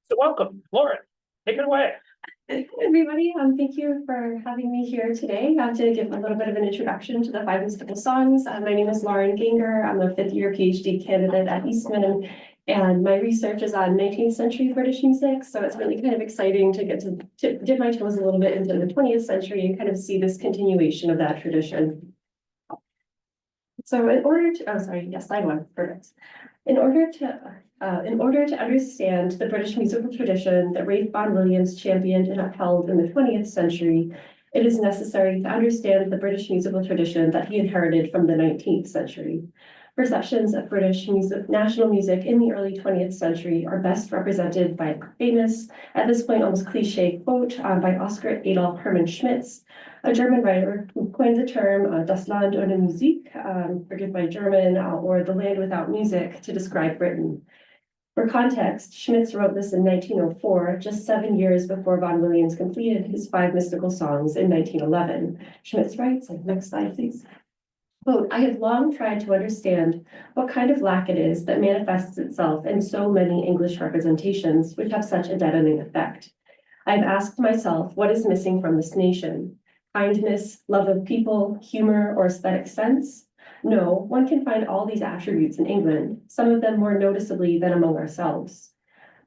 So welcome, Lauren, take it away. Hey, everybody, thank you for having me here today. To give a little bit of an introduction to the Five Mystical Songs. My name is Lauren Ganger. I'm a fifth-year PhD candidate at Eastman, and my research is on 19th century British music. So it's really kind of exciting to get to dip my toes a little bit into the 20th century and kind of see this continuation of that tradition. So in order to, oh, sorry, yes, slide one, perfect. In order to understand the British musical tradition that Ralph Vaughan Williams championed and upheld in the 20th century, it is necessary to understand the British musical tradition that he inherited from the 19th century. Perceptions of British national music in the early 20th century are best represented by a famous, at this point almost cliche quote by Oskar Adolf Hermann Schmitz, a German writer who coined the term Das Land ohne Musik, forgive my German, or the land without music, to describe Britain. For context, Schmitz wrote this in 1904, just 7 years before Vaughan Williams completed his Five Mystical Songs in 1911. Schmitz writes, next slide, please. Quote, I have long tried to understand what kind of lack it is that manifests itself in so many English representations which have such a deadening effect. I've asked myself what is missing from this nation. Kindness, love of people, humor, or aesthetic sense? No, one can find all these attributes in England, some of them more noticeably than among ourselves.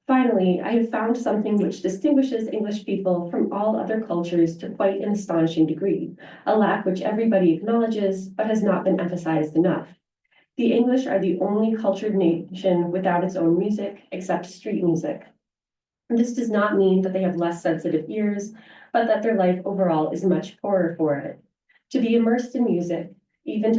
Finally, I have found something which distinguishes English people from all other cultures to quite an astonishing degree, a lack which everybody acknowledges but has not been emphasized enough. The English are the only cultured nation without its own music, except street music. This does not mean that they have less sensitive ears, but that their life overall is much poorer for it. To be immersed in music, even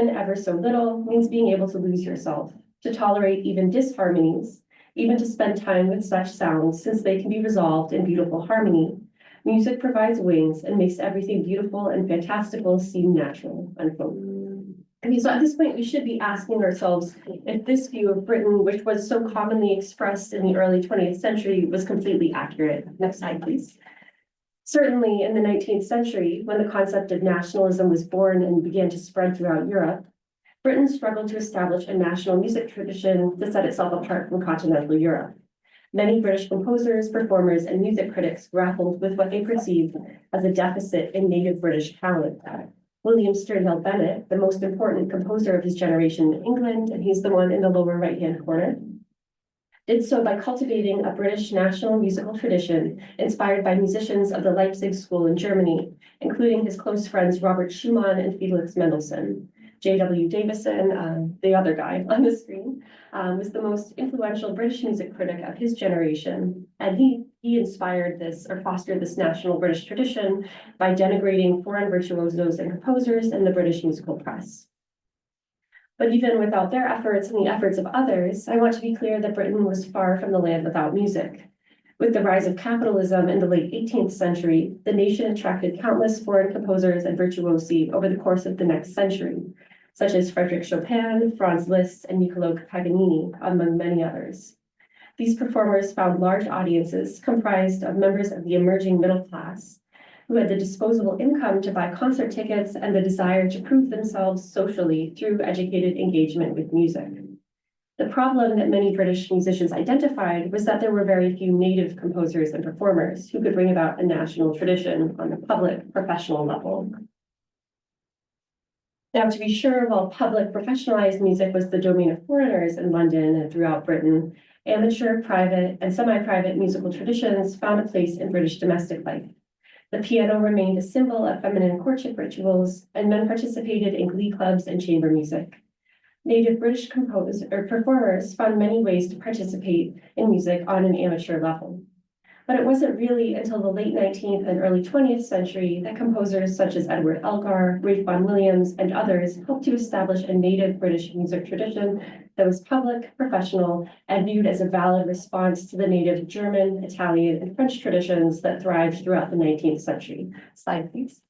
ever so little, means being able to lose yourself, to tolerate even disharmonies, even to spend time with such sounds, since they can be resolved in beautiful harmony. Music provides wings and makes everything beautiful and fantastical seem natural, unquote. Okay, so at this point, we should be asking ourselves if this view of Britain, which was so commonly expressed in the early 20th century, was completely accurate. Next slide, please. Certainly in the 19th century, when the concept of nationalism was born and began to spread throughout Europe, Britain struggled to establish a national music tradition to set itself apart from continental Europe. Many British composers, performers, and music critics grappled with what they perceived as a deficit in native British talent. William Sterndale Bennett, the most important composer of his generation in England, and he's the one in the lower right-hand corner, did so by cultivating a British national musical tradition inspired by musicians of the Leipzig School in Germany, including his close friends Robert Schumann and Felix Mendelssohn. J.W. Davison, the other guy on the screen, was the most influential British music critic of his generation, and he inspired this or fostered this national British tradition by denigrating foreign virtuosos and composers in the British musical press. But even without their efforts and the efforts of others, I want to be clear that Britain was far from the land without music. With the rise of capitalism in the late 18th century, the nation attracted countless foreign composers and virtuosi over the course of the next century, such as Frédéric Chopin, Franz Liszt, and Niccolò Paganini, among many others. These performers found large audiences comprised of members of the emerging middle class, who had the disposable income to buy concert tickets and the desire to prove themselves socially through educated engagement with music. The problem that many British musicians identified was that there were very few native composers and performers who could bring about a national tradition on the public professional level. Now, to be sure, while public professionalized music was the domain of foreigners in London and throughout Britain, amateur, private, and semi-private musical traditions found a place in British domestic life. The piano remained a symbol of feminine courtship rituals, and men participated in glee clubs and chamber music. Native British performers found many ways to participate in music on an amateur level. But it wasn't really until the late 19th and early 20th century that composers such as Edward Elgar, Ralph Vaughan Williams, and others helped to establish a native British music tradition that was public, professional, and viewed as a valid response to the native German, Italian, and French traditions that thrived throughout the 19th century. Slide, please.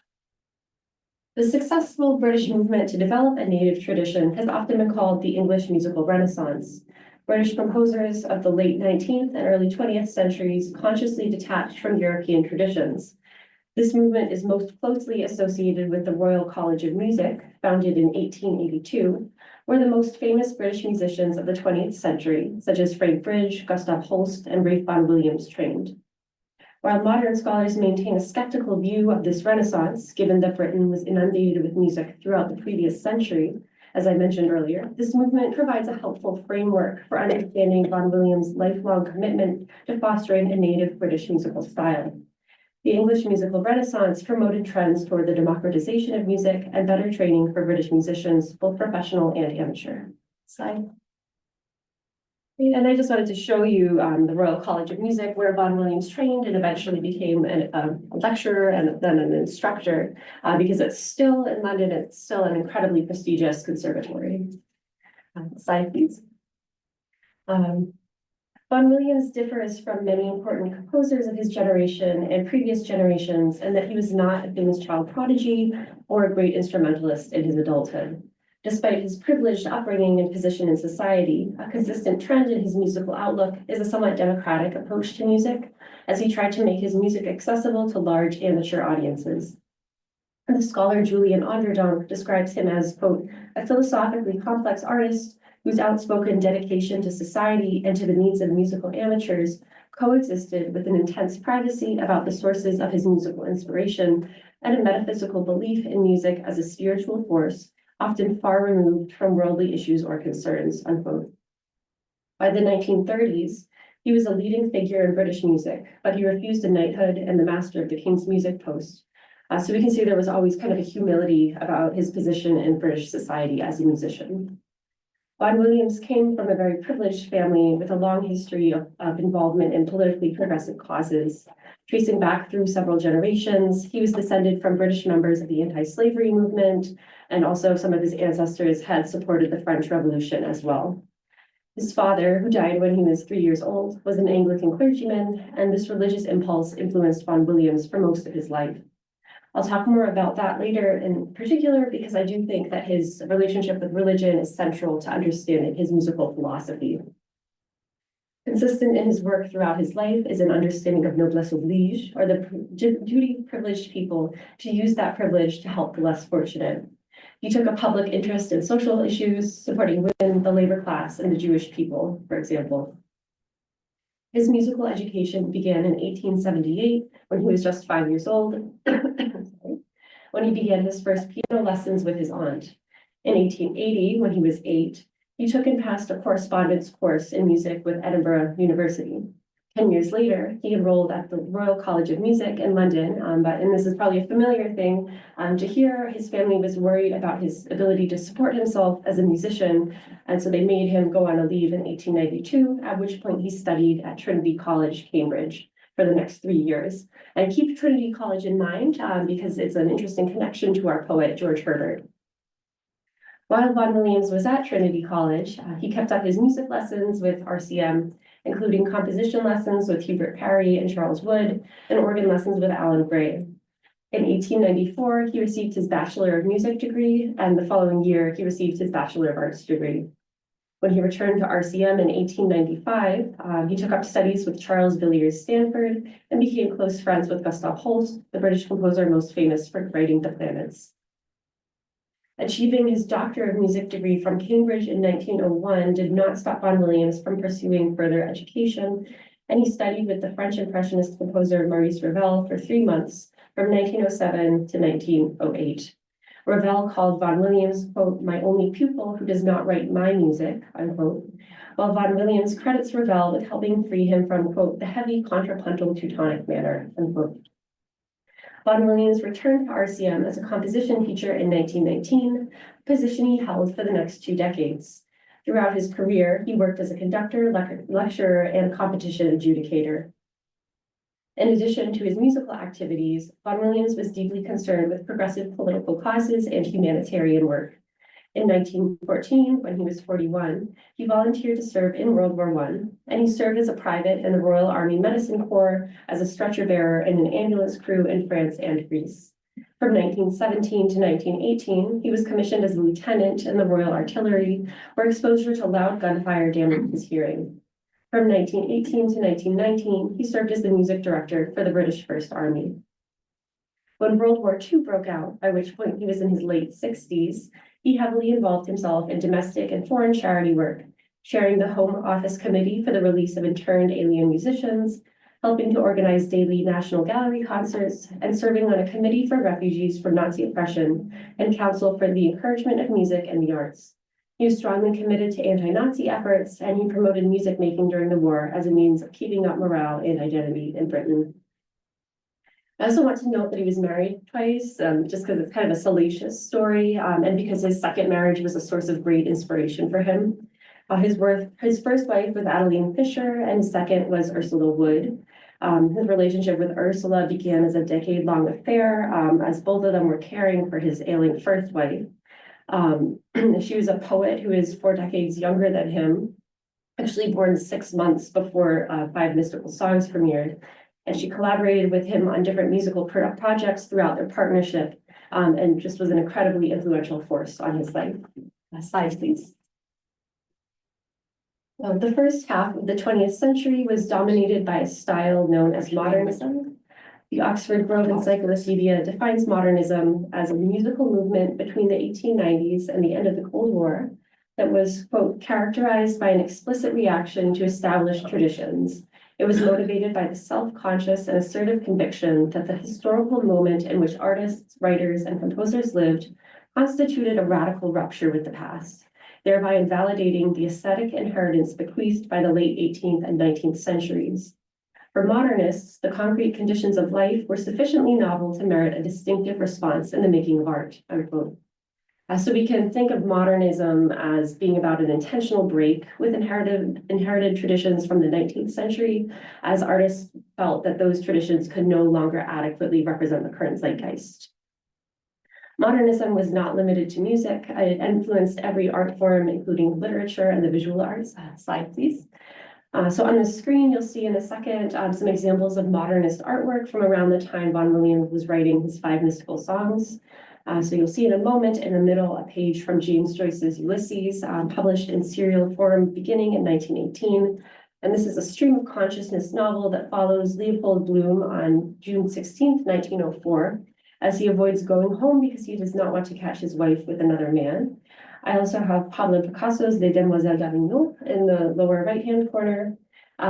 The successful British movement to develop a native tradition has often been called the English musical Renaissance. British composers of the late 19th and early 20th centuries consciously detached from European traditions. This movement is most closely associated with the Royal College of Music, founded in 1882, were the most famous British musicians of the 20th century, such as Frank Bridge, Gustav Holst, and Ralph Vaughan Williams trained. While modern scholars maintain a skeptical view of this Renaissance, given that Britain was inundated with music throughout the previous century, as I mentioned earlier, this movement provides a helpful framework for understanding Vaughan Williams' lifelong commitment to fostering a native British musical style. The English musical Renaissance promoted trends toward the democratization of music and better training for British musicians, both professional and amateur. Slide. And I just wanted to show you the Royal College of Music, where Vaughan Williams trained and eventually became a lecturer and then an instructor, because it's still in London, it's still an incredibly prestigious conservatory. Slide, please. Vaughan Williams differs from many important composers of his generation and previous generations, in that he was not a famous child prodigy or a great instrumentalist in his adulthood. Despite his privileged upbringing and position in society, a consistent trend in his musical outlook is a somewhat democratic approach to music, as he tried to make his music accessible to large amateur audiences. And the scholar Julian Onderdonk describes him as, quote, a philosophically complex artist whose outspoken dedication to society and to the needs of musical amateurs coexisted with an intense privacy about the sources of his musical inspiration and a metaphysical belief in music as a spiritual force, often far removed from worldly issues or concerns, unquote. By the 1930s, he was a leading figure in British music, but he refused a knighthood and the Master of the King's Music post. So we can see there was always kind of a humility about his position in British society as a musician. Vaughan Williams came from a very privileged family with a long history of involvement in politically progressive causes. Tracing back through several generations, he was descended from British members of the anti-slavery movement, and also some of his ancestors had supported the French Revolution as well. His father, who died when he was 3 years old, was an Anglican clergyman, and this religious impulse influenced Vaughan Williams for most of his life. I'll talk more about that later in particular, because I do think that his relationship with religion is central to understanding his musical philosophy. Consistent in his work throughout his life is an understanding of noblesse oblige, or the duty of privileged people to use that privilege to help the less fortunate. He took a public interest in social issues, supporting women, the labor class, and the Jewish people, for example. His musical education began in 1878, when he was just 5 years old, when he began his first piano lessons with his aunt. In 1880, when he was 8, he took and passed a correspondence course in music with Edinburgh University. 10 years later, he enrolled at the Royal College of Music in London, and this is probably a familiar thing to hear. His family was worried about his ability to support himself as a musician, and so they made him go on a leave in 1892, at which point he studied at Trinity College, Cambridge, for the next 3 years. And keep Trinity College in mind, because it's an interesting connection to our poet, George Herbert. While Vaughan Williams was at Trinity College, he kept up his music lessons with RCM, including composition lessons with Hubert Parry and Charles Wood, and organ lessons with Alan Gray. In 1894, he received his Bachelor of Music degree, and the following year, he received his Bachelor of Arts degree. When he returned to RCM in 1895, he took up studies with Charles Villiers Stanford and became close friends with Gustav Holst, the British composer most famous for writing The Planets. Achieving his Doctor of Music degree from Cambridge in 1901 did not stop Vaughan Williams from pursuing further education, and he studied with the French Impressionist composer Maurice Ravel for 3 months, from 1907 to 1908. Ravel called Vaughan Williams, quote, my only pupil who does not write my music, unquote, while Vaughan Williams credits Ravel with helping free him from, quote, the heavy contrapuntal Teutonic manner, unquote. Vaughan Williams returned to RCM as a composition teacher in 1919, a position he held for the next 2 decades. Throughout his career, he worked as a conductor, lecturer, and competition adjudicator. In addition to his musical activities, Vaughan Williams was deeply concerned with progressive political causes and humanitarian work. In 1914, when he was 41, he volunteered to serve in World War I, and he served as a private in the Royal Army Medicine Corps as a stretcher bearer in an ambulance crew in France and Greece. From 1917 to 1918, he was commissioned as a lieutenant in the Royal Artillery, where exposure to loud gunfire damaged his hearing. From 1918 to 1919, he served as the music director for the British First Army. When World War II broke out, by which point he was in his late 60s, He heavily involved himself in domestic and foreign charity work, chairing the Home Office Committee for the Release of Interned Alien Musicians, helping to organize daily National Gallery concerts, and serving on a committee for refugees from Nazi oppression and Council for the Encouragement of Music and the Arts. He was strongly committed to anti-Nazi efforts, and he promoted music making during the war as a means of keeping up morale and identity in Britain. I also want to note that he was married twice, just because it's kind of a salacious story, and because his second marriage was a source of great inspiration for him. His first wife was Adeline Fisher, and his second was Ursula Wood. His relationship with Ursula began as a decade-long affair, as both of them were caring for his ailing first wife. She was a poet who is 4 decades younger than him, actually born 6 months before Five Mystical Songs premiered. And she collaborated with him on different musical projects throughout their partnership, and just was an incredibly influential force on his life. Slide, please. The first half of the 20th century was dominated by a style known as modernism. The Oxford Grove Encyclopedia defines modernism as a musical movement between the 1890s and the end of the Cold War that was, quote, characterized by an explicit reaction to established traditions. It was motivated by the self-conscious and assertive conviction that the historical moment in which artists, writers, and composers lived constituted a radical rupture with the past, thereby invalidating the aesthetic inheritance bequeathed by the late 18th and 19th centuries. For modernists, the concrete conditions of life were sufficiently novel to merit a distinctive response in the making of art, unquote. So we can think of modernism as being about an intentional break with inherited traditions from the 19th century, as artists felt that those traditions could no longer adequately represent the current zeitgeist. Modernism was not limited to music. It influenced every art form, including literature and the visual arts. Slide, please. So on the screen, you'll see in a second some examples of modernist artwork from around the time Vaughan Williams was writing his Five Mystical Songs. So you'll see in a moment in the middle a page from James Joyce's Ulysses, published in serial form beginning in 1918. And this is a stream of consciousness novel that follows Leopold Bloom on June 16th, 1904, as he avoids going home because he does not want to catch his wife with another man. I also have Pablo Picasso's Les Demoiselles d'Avignon in the lower right-hand corner,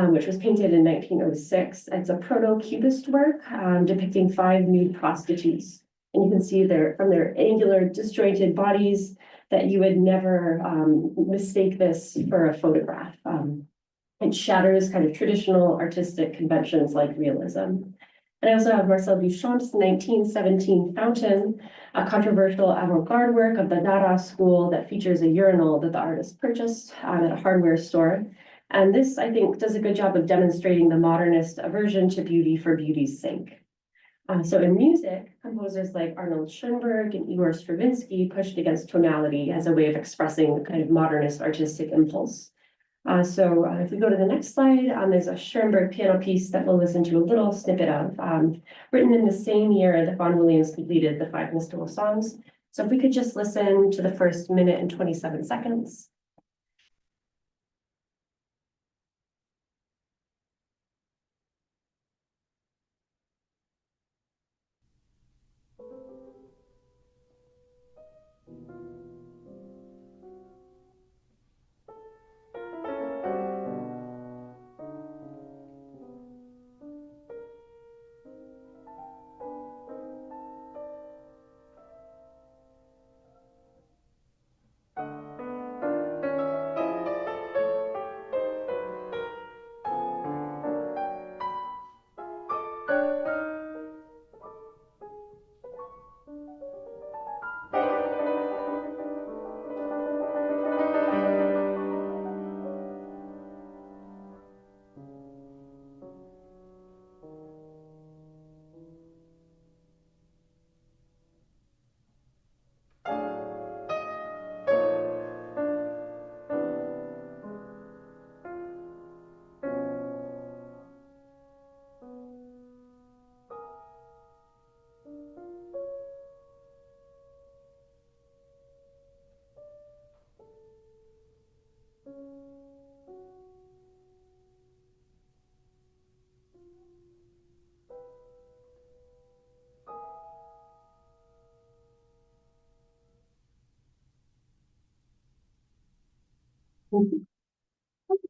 which was painted in 1906. It's a proto-cubist work depicting 5 nude prostitutes. And you can see from their angular, disjointed bodies that you would never mistake this for a photograph. It shatters kind of traditional artistic conventions like realism. And I also have Marcel Duchamp's 1917 Fountain, a controversial avant-garde work of the Dada school that features a urinal that the artist purchased at a hardware store. And this, I think, does a good job of demonstrating the modernist aversion to beauty for beauty's sake. So in music, composers like Arnold Schoenberg and Igor Stravinsky pushed against tonality as a way of expressing the kind of modernist artistic impulse. If we go to the next slide, there's a Schoenberg piano piece that we'll listen to a little snippet of, written in the same year that Vaughan Williams completed the Five Mystical Songs. So if we could just listen to the first minute and 27 seconds.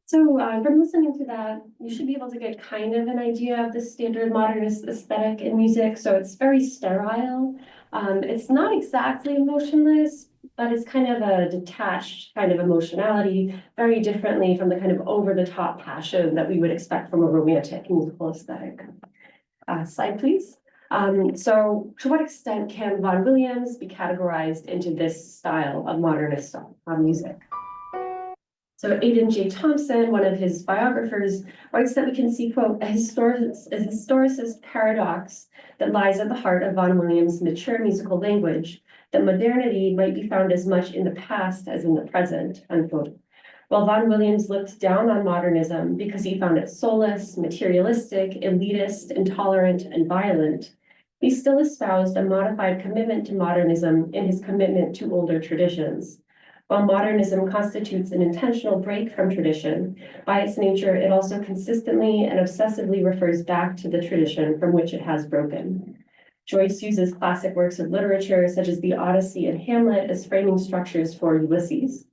So from listening to that, you should be able to get kind of an idea of the standard modernist aesthetic in music. So it's very sterile. It's not exactly emotionless, but it's kind of a detached kind of emotionality, very differently from the kind of over-the-top passion that we would expect from a romantic musical aesthetic. Slide, please. So to what extent can Vaughan Williams be categorized into this style of modernist music? So Aidan J. Thompson, one of his biographers, writes that we can see, quote, a historicist paradox that lies at the heart of Vaughan Williams' mature musical language, that modernity might be found as much in the past as in the present, unquote. While Vaughan Williams looked down on modernism because he found it soulless, materialistic, elitist, intolerant, and violent, he still espoused a modified commitment to modernism in his commitment to older traditions. While modernism constitutes an intentional break from tradition, by its nature, it also consistently and obsessively refers back to the tradition from which it has broken. Joyce uses classic works of literature, such as the Odyssey and Hamlet, as framing structures for Ulysses.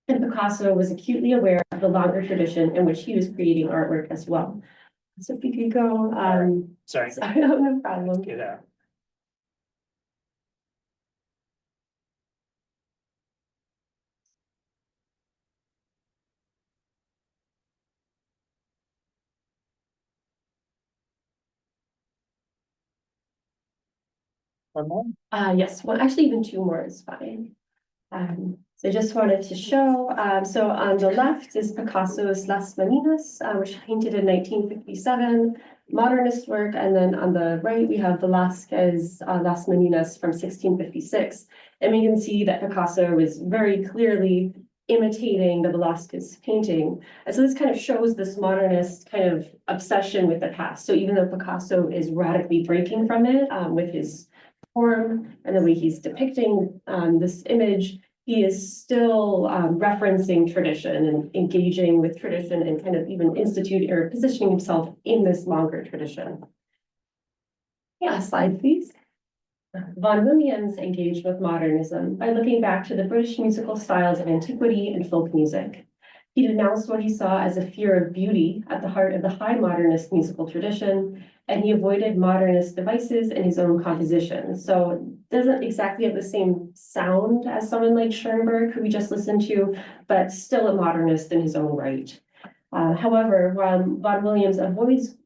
And Picasso was acutely aware of the longer tradition in which he was creating artwork as well. So if we could go, Sorry. no problem. Get out. One more? Yes, well, actually even two more is fine. So I just wanted to show, so on the left is Picasso's Las Meninas, which he painted in 1957, modernist work, and then on the right we have Velázquez Las Meninas from 1656. And we can see that Picasso was very clearly imitating the Velázquez painting. And so this kind of shows this modernist kind of obsession with the past. So even though Picasso is radically breaking from it with his form and the way he's depicting this image, he is still referencing tradition and engaging with tradition and kind of even instituting or positioning himself in this longer tradition. Yeah, slide please. Vaughan Williams engaged with modernism by looking back to the British musical styles of antiquity and folk music. He denounced what he saw as a fear of beauty at the heart of the high modernist musical tradition, and he avoided modernist devices in his own composition. So it doesn't exactly have the same sound as someone like Schoenberg, who we just listened to, but still a modernist in his own right. However, while Vaughan Williams avoids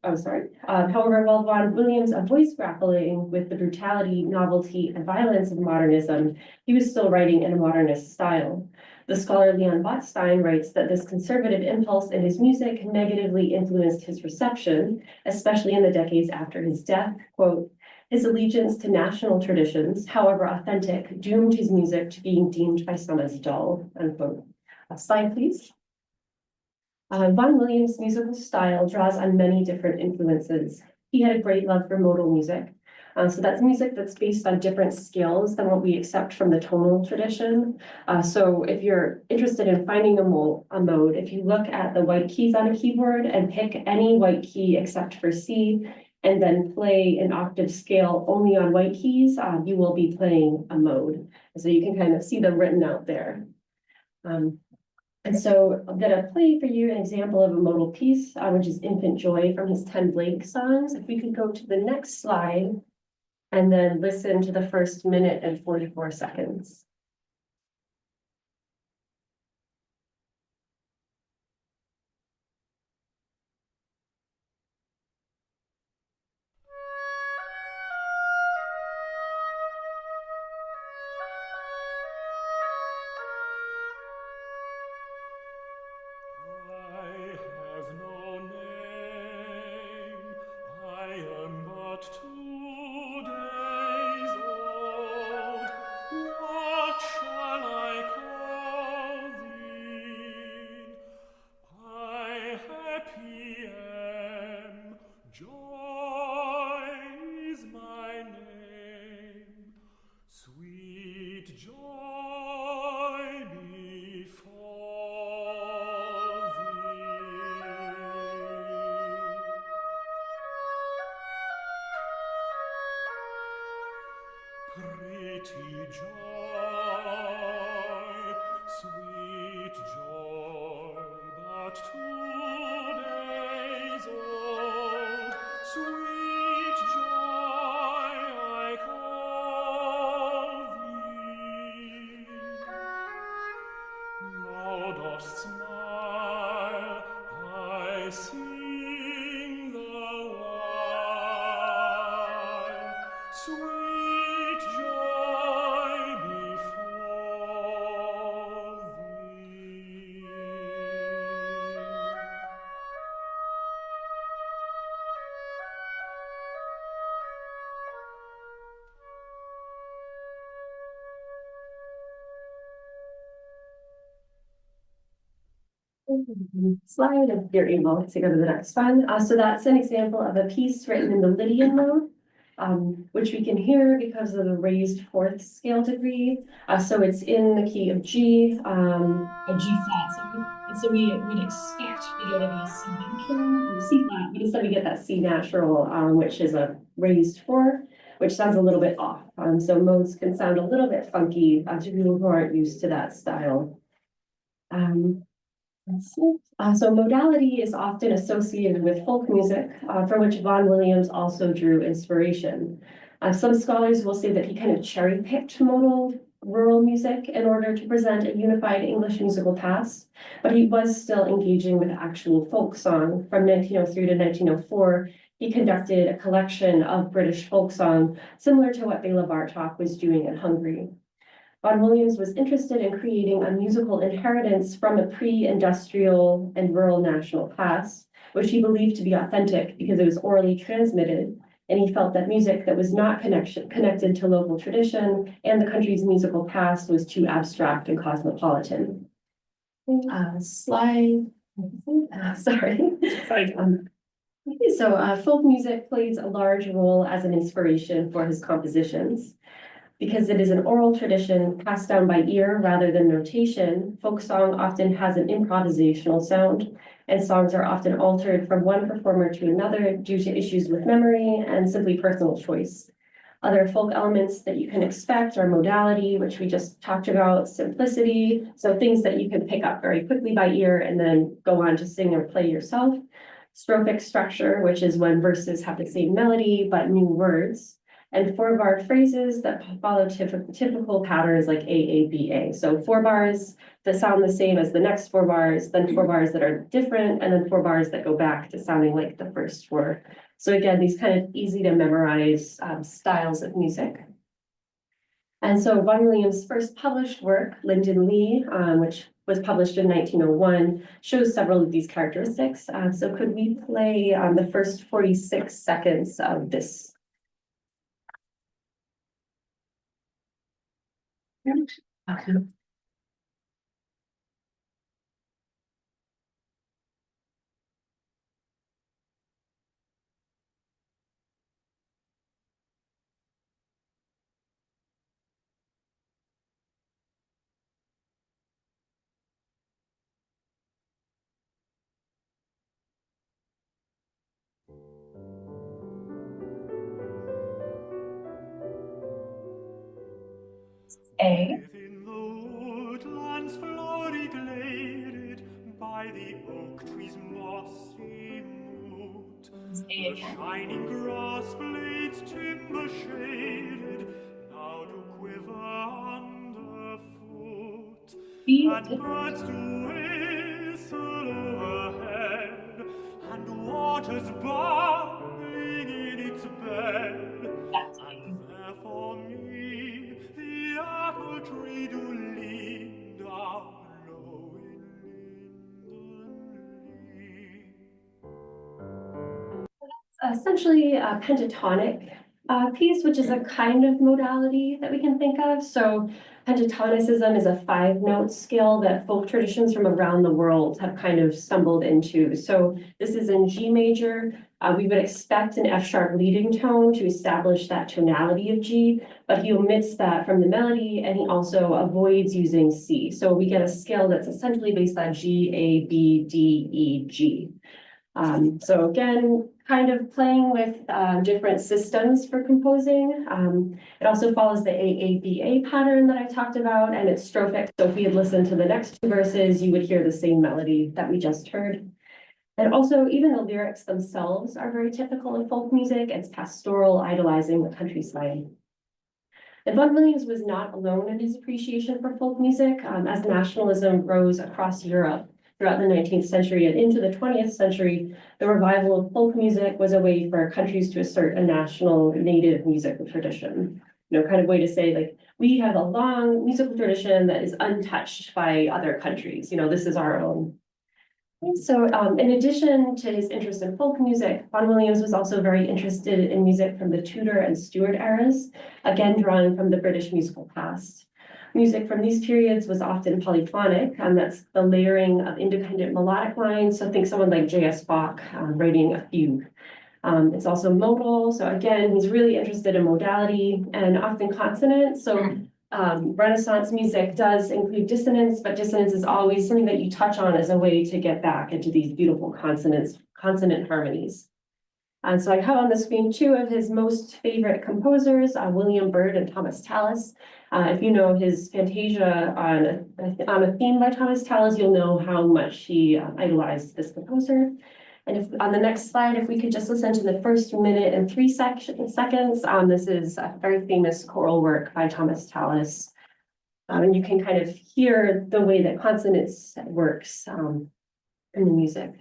grappling with the brutality, novelty, and violence of modernism, he was still writing in a modernist style. The scholar Leon Botstein writes that this conservative impulse in his music negatively influenced his reception, especially in the decades after his death. Quote, his allegiance to national traditions, however authentic, doomed his music to being deemed by some as dull, unquote. Slide, please. Vaughan Williams' musical style draws on many different influences. He had a great love for modal music. So that's music that's based on different scales than what we accept from the tonal tradition. So if you're interested in finding a mode, if you look at the white keys on a keyboard and pick any white key except for C, and then play an octave scale only on white keys, you will be playing a mode. So you can kind of see them written out there. And so I'm gonna play for you an example of a modal piece, which is Infant Joy from his 10 Blake songs. If we could go to the next slide and then listen to the first minute and 44 seconds. Pretty joy, sweet joy. sing the while, sweet joy befall thee. Slide if you're able to go to the next one. So that's an example of a piece written in the Lydian mode, which we can hear because of the raised fourth scale degree. So it's in the key of G, a G flat. So we would expect to get a C natural or C flat, but instead we get that C natural, which is a raised four, which sounds a little bit off. So modes can sound a little bit funky to people who aren't used to that style. Let's see. So modality is often associated with folk music, from which Vaughan Williams also drew inspiration. Some scholars will say that he kind of cherry-picked modal rural music in order to present a unified English musical past, but he was still engaging with actual folk song. From 1903 to 1904, he conducted a collection of British folk song, similar to what Bela Bartok was doing in Hungary. Vaughan Williams was interested in creating a musical inheritance from a pre-industrial and rural national past, which he believed to be authentic because it was orally transmitted, and he felt that music that was not connected to local tradition and the country's musical past was too abstract and cosmopolitan. Slide. Sorry. So folk music plays a large role as an inspiration for his compositions. Because it is an oral tradition passed down by ear rather than notation, folk song often has an improvisational sound, and songs are often altered from one performer to another due to issues with memory and simply personal choice. Other folk elements that you can expect are modality, which we just talked about, simplicity, so things that you can pick up very quickly by ear and then go on to sing or play yourself. Strophic structure, which is when verses have the same melody but new words. And 4-bar phrases that follow typical patterns like AABA. So 4 bars that sound the same as the next 4 bars, then 4 bars that are different, and then 4 bars that go back to sounding like the first 4. So again, these kind of easy to memorize styles of music. And so Vaughan Williams' first published work, Lyndon Lee, which was published in 1901, shows several of these characteristics. So could we play the first 46 seconds of this? Okay. A. Within the woodlands flowery gladed, by the oak tree's mossy moot, the shining grass blades timber shaded, now do quiver underfoot, and birds do whistle overhead, and waters bubbling in its bed, and there for me the apple tree do lean down low in Linden Lea. Essentially a pentatonic piece, which is a kind of modality that we can think of. So pentatonicism is a 5-note scale that folk traditions from around the world have kind of stumbled into. So this is in G major. We would expect an F sharp leading tone to establish that tonality of G, but he omits that from the melody, and he also avoids using C. So we get a scale that's essentially based on G, A, B, D, E, G. So again, kind of playing with different systems for composing. It also follows the AABA pattern that I talked about, and it's strophic. So if we had listened to the next 2 verses, you would hear the same melody that we just heard. And also, even the lyrics themselves are very typical of folk music. It's pastoral, idolizing the countryside. And Vaughan Williams was not alone in his appreciation for folk music. As nationalism rose across Europe, throughout the 19th century and into the 20th century, the revival of folk music was a way for countries to assert a national native musical tradition. You know, kind of way to say, like, we have a long musical tradition that is untouched by other countries. You know, this is our own. So in addition to his interest in folk music, Vaughan Williams was also very interested in music from the Tudor and Stuart eras, again drawing from the British musical past. Music from these periods was often polyphonic, and that's the layering of independent melodic lines. So think someone like J.S. Bach writing a fugue. It's also modal, so again, he's really interested in modality and often consonant. So Renaissance music does include dissonance, but dissonance is always something that you touch on as a way to get back into these beautiful consonant harmonies. And so I have on the screen two of his most favorite composers, William Byrd and Thomas Tallis. If you know his Fantasia on a theme by Thomas Tallis, you'll know how much he idolized this composer. And if on the next slide, if we could just listen to the first minute and 3 seconds, this is a very famous choral work by Thomas Tallis. And you can kind of hear the way that consonance works in the music.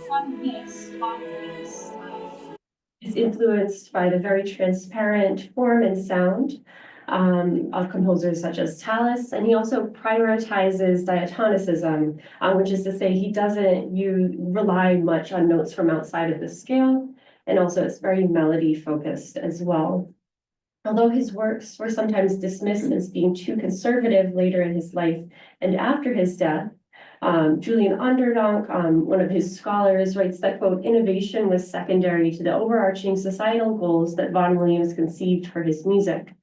From this, is influenced by the very transparent form and sound of composers such as Tallis, and he also prioritizes diatonicism, which is to say he doesn't rely much on notes from outside of the scale, and also it's very melody focused as well. Although his works were sometimes dismissed as being too conservative later in his life and after his death, Julian Onderdonk, one of his scholars, writes that, quote, innovation was secondary to the overarching societal goals that Vaughan Williams conceived for his music.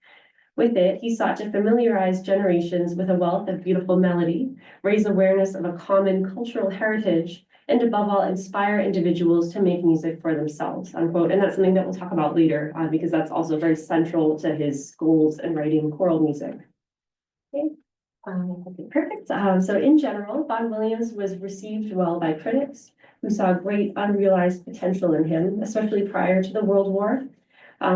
With it, he sought to familiarize generations with a wealth of beautiful melody, raise awareness of a common cultural heritage, and above all, inspire individuals to make music for themselves, unquote. And that's something that we'll talk about later, because that's also very central to his goals in writing choral music. Okay. Okay, perfect. So in general, Vaughan Williams was received well by critics who saw great unrealized potential in him, especially prior to the World War.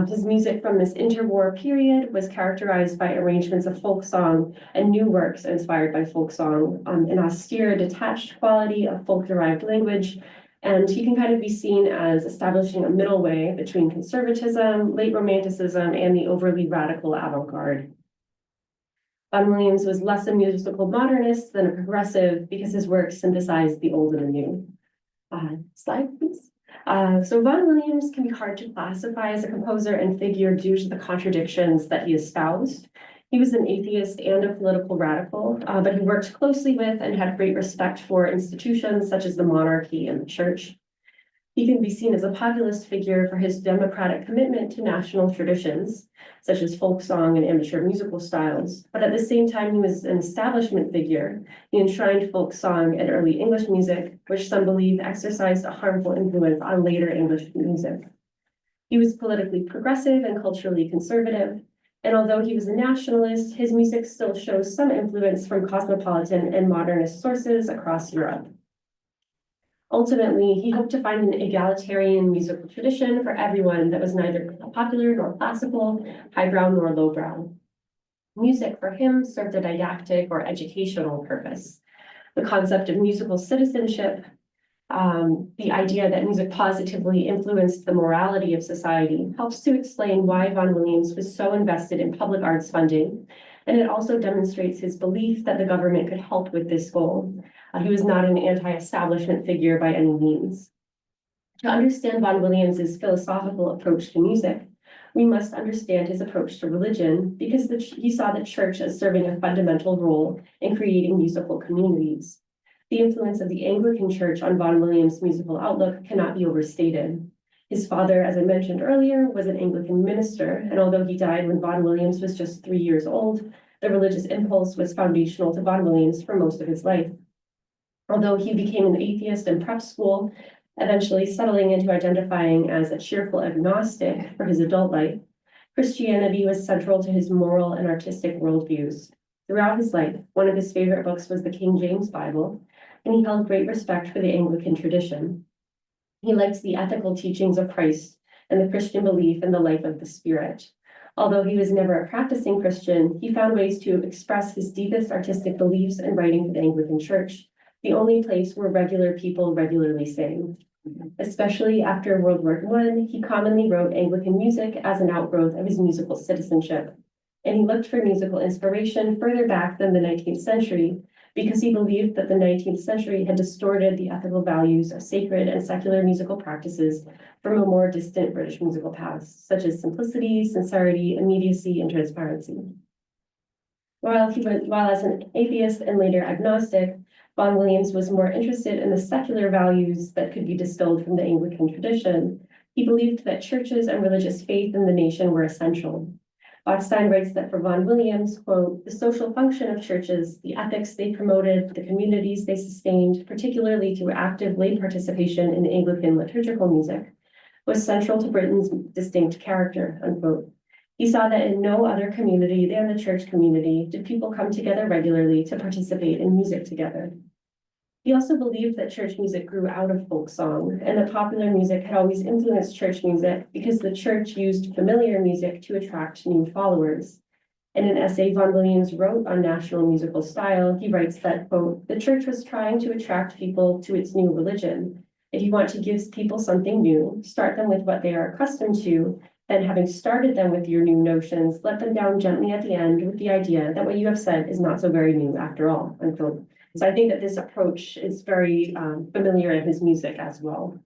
His music from this interwar period was characterized by arrangements of folk song and new works inspired by folk song, an austere, detached quality of folk-derived language. And he can kind of be seen as establishing a middle way between conservatism, late romanticism, and the overly radical avant-garde. Vaughan Williams was less a musical modernist than a progressive because his work synthesized the old and the new. Slide, please. So Vaughan Williams can be hard to classify as a composer and figure due to the contradictions that he espoused. He was an atheist and a political radical, but he worked closely with and had great respect for institutions such as the monarchy and the church. He can be seen as a populist figure for his democratic commitment to national traditions, such as folk song and amateur musical styles. But at the same time, he was an establishment figure. He enshrined folk song and early English music, which some believe exercised a harmful influence on later English music. He was politically progressive and culturally conservative. And although he was a nationalist, his music still shows some influence from cosmopolitan and modernist sources across Europe. Ultimately, he hoped to find an egalitarian musical tradition for everyone that was neither popular nor classical, highbrow nor lowbrow. Music for him served a didactic or educational purpose. The concept of musical citizenship, the idea that music positively influenced the morality of society, helps to explain why Vaughan Williams was so invested in public arts funding, and it also demonstrates his belief that the government could help with this goal. He was not an anti-establishment figure by any means. To understand Vaughan Williams's philosophical approach to music, we must understand his approach to religion because he saw the church as serving a fundamental role in creating musical communities. The influence of the Anglican Church on Vaughan Williams' musical outlook cannot be overstated. His father, as I mentioned earlier, was an Anglican minister, and although he died when Vaughan Williams was just 3 years old, the religious impulse was foundational to Vaughan Williams for most of his life. Although he became an atheist in prep school, eventually settling into identifying as a cheerful agnostic for his adult life, Christianity was central to his moral and artistic worldviews. Throughout his life, one of his favorite books was the King James Bible, and he held great respect for the Anglican tradition. He liked the ethical teachings of Christ and the Christian belief in the life of the Spirit. Although he was never a practicing Christian, he found ways to express his deepest artistic beliefs in writing for the Anglican Church, the only place where regular people regularly sang. Especially after World War I, he commonly wrote Anglican music as an outgrowth of his musical citizenship. And he looked for musical inspiration further back than the 19th century because he believed that the 19th century had distorted the ethical values of sacred and secular musical practices from a more distant British musical past, such as simplicity, sincerity, immediacy, and transparency. While as an atheist and later agnostic, Vaughan Williams was more interested in the secular values that could be distilled from the Anglican tradition. He believed that churches and religious faith in the nation were essential. Botstein writes that for Vaughan Williams, quote, the social function of churches, the ethics they promoted, the communities they sustained, particularly through active lay participation in Anglican liturgical music, was central to Britain's distinct character, unquote. He saw that in no other community than the church community did people come together regularly to participate in music together. He also believed that church music grew out of folk song and that popular music had always influenced church music because the church used familiar music to attract new followers. In an essay Vaughan Williams wrote on national musical style, he writes that, quote, the church was trying to attract people to its new religion. If you want to give people something new, start them with what they are accustomed to, then having started them with your new notions, let them down gently at the end with the idea that what you have said is not so very new after all, unquote. So I think that this approach is very familiar in his music as well.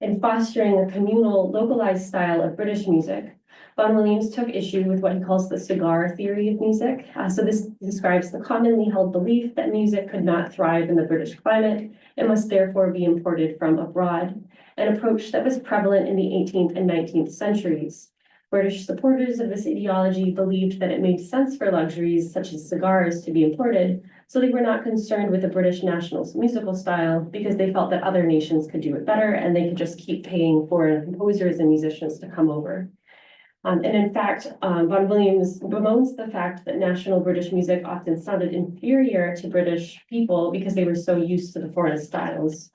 In fostering a communal, localized style of British music, Vaughan Williams took issue with what he calls the cigar theory of music. So this describes the commonly held belief that music could not thrive in the British climate and must therefore be imported from abroad, an approach that was prevalent in the 18th and 19th centuries. British supporters of this ideology believed that it made sense for luxuries such as cigars to be imported, so they were not concerned with the British national musical style because they felt that other nations could do it better and they could just keep paying foreign composers and musicians to come over. And in fact, Vaughan Williams bemoans the fact that national British music often sounded inferior to British people because they were so used to the foreign styles.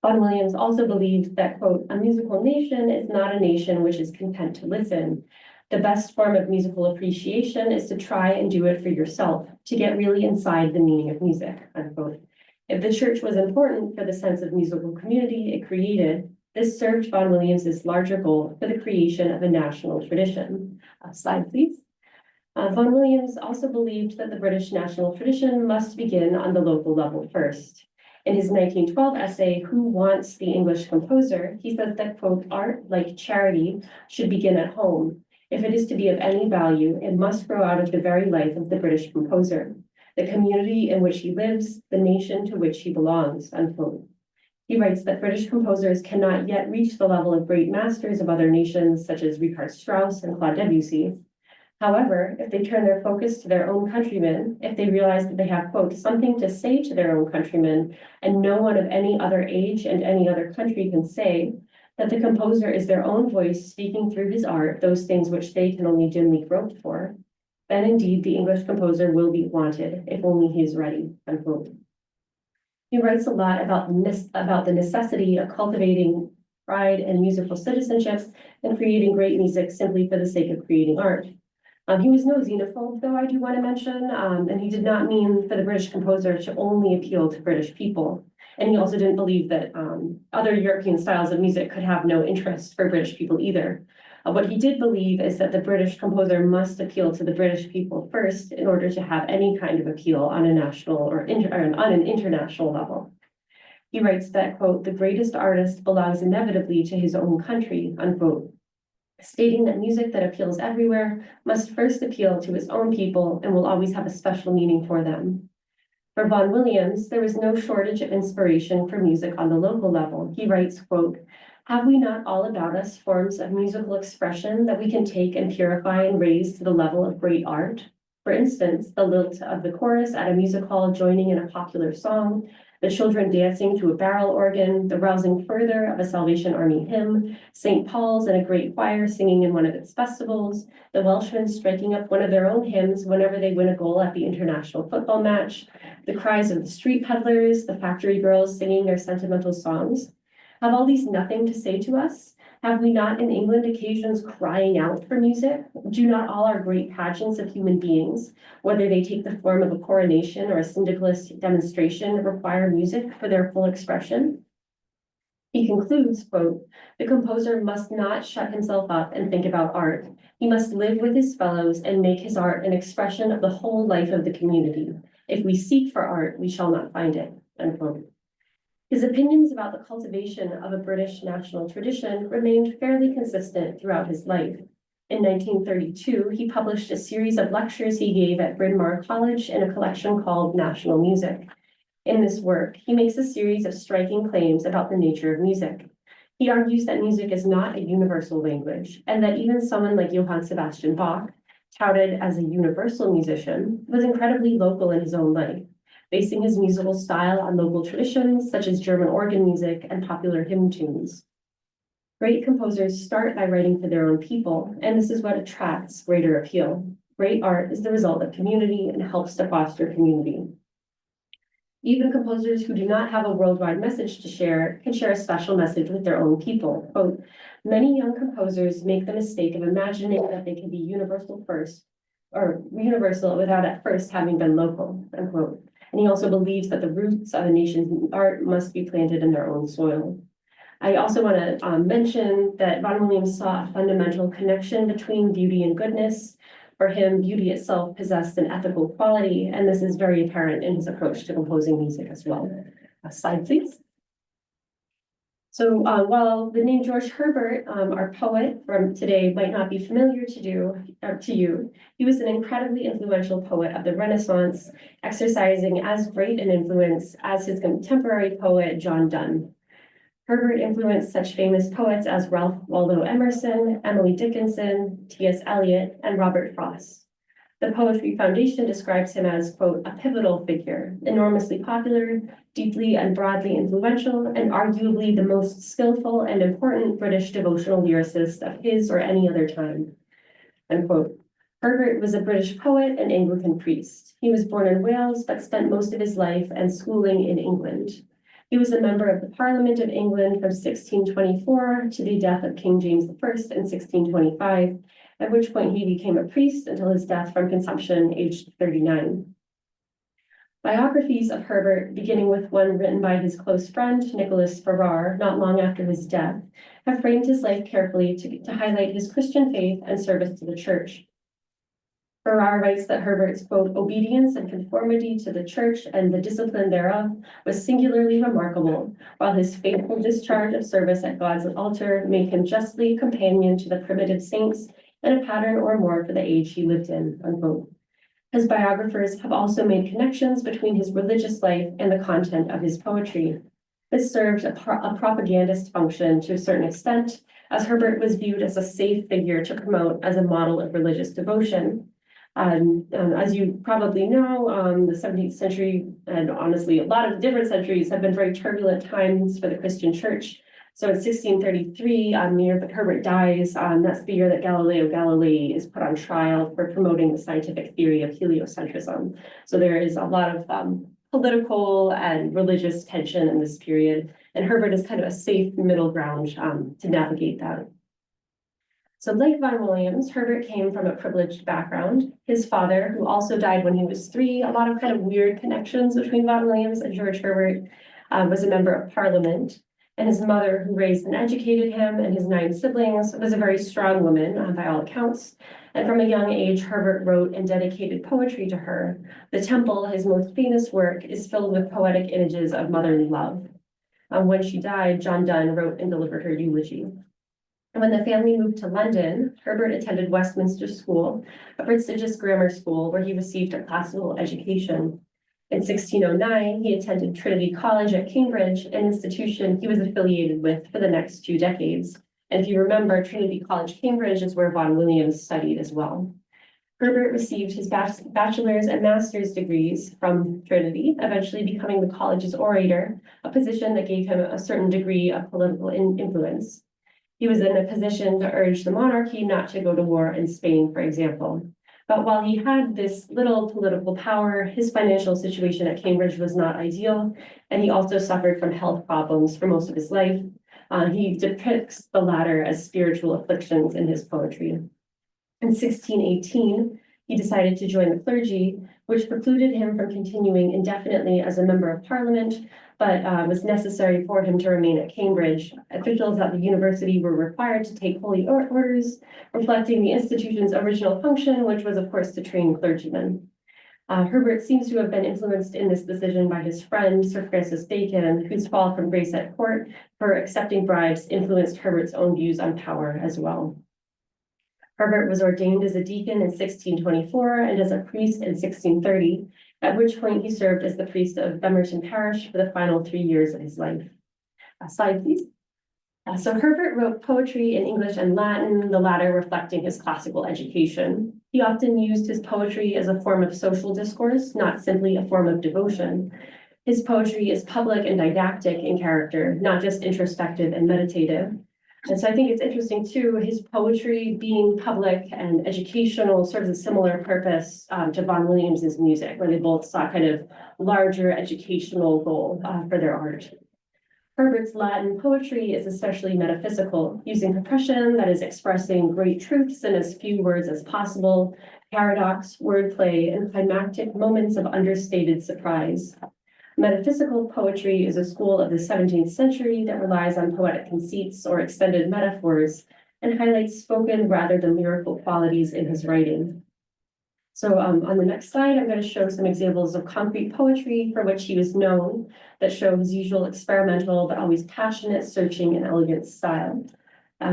Vaughan Williams also believed that, quote, a musical nation is not a nation which is content to listen. The best form of musical appreciation is to try and do it for yourself, to get really inside the meaning of music, unquote. If the church was important for the sense of musical community it created, this served Vaughan Williams's larger goal for the creation of a national tradition. Slide, please. Vaughan Williams also believed that the British national tradition must begin on the local level first. In his 1912 essay, Who Wants the English Composer? He says that, quote, art, like charity, should begin at home. If it is to be of any value, it must grow out of the very life of the British composer, the community in which he lives, the nation to which he belongs, unquote. He writes that British composers cannot yet reach the level of great masters of other nations, such as Richard Strauss and Claude Debussy. However, if they turn their focus to their own countrymen, if they realize that they have, quote, something to say to their own countrymen, and no one of any other age and any other country can say, that the composer is their own voice speaking through his art, those things which they can only dimly grope for, then indeed the English composer will be wanted, if only he is ready, unquote. He writes a lot about the necessity of cultivating pride and musical citizenship and creating great music simply for the sake of creating art. He was no xenophobe, though, I do want to mention, and he did not mean for the British composer to only appeal to British people. And he also didn't believe that other European styles of music could have no interest for British people either. What he did believe is that the British composer must appeal to the British people first in order to have any kind of appeal on a national or on an international level. He writes that, quote, "The greatest artist belongs inevitably to his own country," unquote, stating that music that appeals everywhere must first appeal to its own people and will always have a special meaning for them. For Vaughan Williams, there was no shortage of inspiration for music on the local level. He writes, quote, "Have we not all about us forms of musical expression that we can take and purify and raise to the level of great art? For instance, the lilt of the chorus at a music hall joining in a popular song, the children dancing to a barrel organ, the rousing further of a Salvation Army hymn, St. Paul's and a great choir singing in one of its festivals, the Welshmen striking up one of their own hymns whenever they win a goal at the international football match, the cries of the street peddlers, the factory girls singing their sentimental songs. Have all these nothing to say to us? Have we not in England occasions crying out for music? Do not all our great pageants of human beings, whether they take the form of a coronation or a syndicalist demonstration, require music for their full expression?" He concludes, quote, "The composer must not shut himself up and think about art. He must live with his fellows and make his art an expression of the whole life of the community. If we seek for art, we shall not find it," unquote. His opinions about the cultivation of a British national tradition remained fairly consistent throughout his life. In 1932, he published a series of lectures he gave at Bryn Mawr College in a collection called National Music. In this work, he makes a series of striking claims about the nature of music. He argues that music is not a universal language, and that even someone like Johann Sebastian Bach, touted as a universal musician, was incredibly local in his own life, basing his musical style on local traditions such as German organ music and popular hymn tunes. Great composers start by writing for their own people, and this is what attracts greater appeal. Great art is the result of community and helps to foster community. Even composers who do not have a worldwide message to share can share a special message with their own people. Quote, "Many young composers make the mistake of imagining that they can be universal without at first having been local," unquote. And he also believes that the roots of a nation's art must be planted in their own soil. I also want to mention that Vaughan Williams saw a fundamental connection between beauty and goodness. For him, beauty itself possessed an ethical quality, and this is very apparent in his approach to composing music as well. Slide, please. So while the name George Herbert, our poet from today, might not be familiar to you, he was an incredibly influential poet of the Renaissance, exercising as great an influence as his contemporary poet, John Donne. Herbert influenced such famous poets as Ralph Waldo Emerson, Emily Dickinson, T.S. Eliot, and Robert Frost. The Poetry Foundation describes him as, quote, "a pivotal figure, enormously popular, deeply and broadly influential, and arguably the most skillful and important British devotional lyricist of his or any other time," unquote. Herbert was a British poet and Anglican priest. He was born in Wales, but spent most of his life and schooling in England. He was a member of the Parliament of England from 1624 to the death of King James I in 1625, at which point he became a priest until his death from consumption, aged 39. Biographies of Herbert, beginning with one written by his close friend, Nicholas Ferrar, not long after his death, have framed his life carefully to highlight his Christian faith and service to the church. Ferrar writes that Herbert's, quote, "obedience and conformity to the church and the discipline thereof was singularly remarkable, while his faithful discharge of service at God's altar made him justly companion to the primitive saints and a pattern or more for the age he lived in," unquote. His biographers have also made connections between his religious life and the content of his poetry. This served a propagandist function to a certain extent, as Herbert was viewed as a safe figure to promote as a model of religious devotion. As you probably know, the 17th century, and honestly, a lot of different centuries, have been very turbulent times for the Christian church. So in 1633, the year that Herbert dies, that's the year that Galileo Galilei is put on trial for promoting the scientific theory of heliocentrism. So there is a lot of political and religious tension in this period, and Herbert is kind of a safe middle ground to navigate that. So like Vaughan Williams, Herbert came from a privileged background. His father, who also died when he was 3, a lot of kind of weird connections between Vaughan Williams and George Herbert, was a member of Parliament. And his mother, who raised and educated him and his 9 siblings, was a very strong woman by all accounts. And from a young age, Herbert wrote and dedicated poetry to her. The Temple, his most famous work, is filled with poetic images of motherly love. When she died, John Donne wrote and delivered her eulogy. And when the family moved to London, Herbert attended Westminster School, a prestigious grammar school where he received a classical education. In 1609, he attended Trinity College at Cambridge, an institution he was affiliated with for the next 2 decades. And if you remember, Trinity College, Cambridge is where Vaughan Williams studied as well. Herbert received his bachelor's and master's degrees from Trinity, eventually becoming the college's orator, a position that gave him a certain degree of political influence. He was in a position to urge the monarchy not to go to war in Spain, for example. But while he had this little political power, his financial situation at Cambridge was not ideal, and he also suffered from health problems for most of his life. He depicts the latter as spiritual afflictions in his poetry. In 1618, he decided to join the clergy, which precluded him from continuing indefinitely as a member of Parliament, but was necessary for him to remain at Cambridge. Officials at the university were required to take holy orders, reflecting the institution's original function, which was, of course, to train clergymen. Herbert seems to have been influenced in this decision by his friend, Sir Francis Bacon, whose fall from grace at court for accepting bribes influenced Herbert's own views on power as well. Herbert was ordained as a deacon in 1624 and as a priest in 1630, at which point he served as the priest of Bemerton Parish for the final 3 years of his life. Slide, please. So Herbert wrote poetry in English and Latin, the latter reflecting his classical education. He often used his poetry as a form of social discourse, not simply a form of devotion. His poetry is public and didactic in character, not just introspective and meditative. And so I think it's interesting too, his poetry being public and educational serves a similar purpose to Vaughan Williams's music, where they both saw kind of larger educational goal for their art. Herbert's Latin poetry is especially metaphysical, using compression that is expressing great truths in as few words as possible, paradox, wordplay, and climactic moments of understated surprise. Metaphysical poetry is a school of the 17th century that relies on poetic conceits or extended metaphors and highlights spoken rather than lyrical qualities in his writing. So on the next slide, I'm going to show some examples of concrete poetry for which he was known that show his usual experimental but always passionate, searching, and elegant style.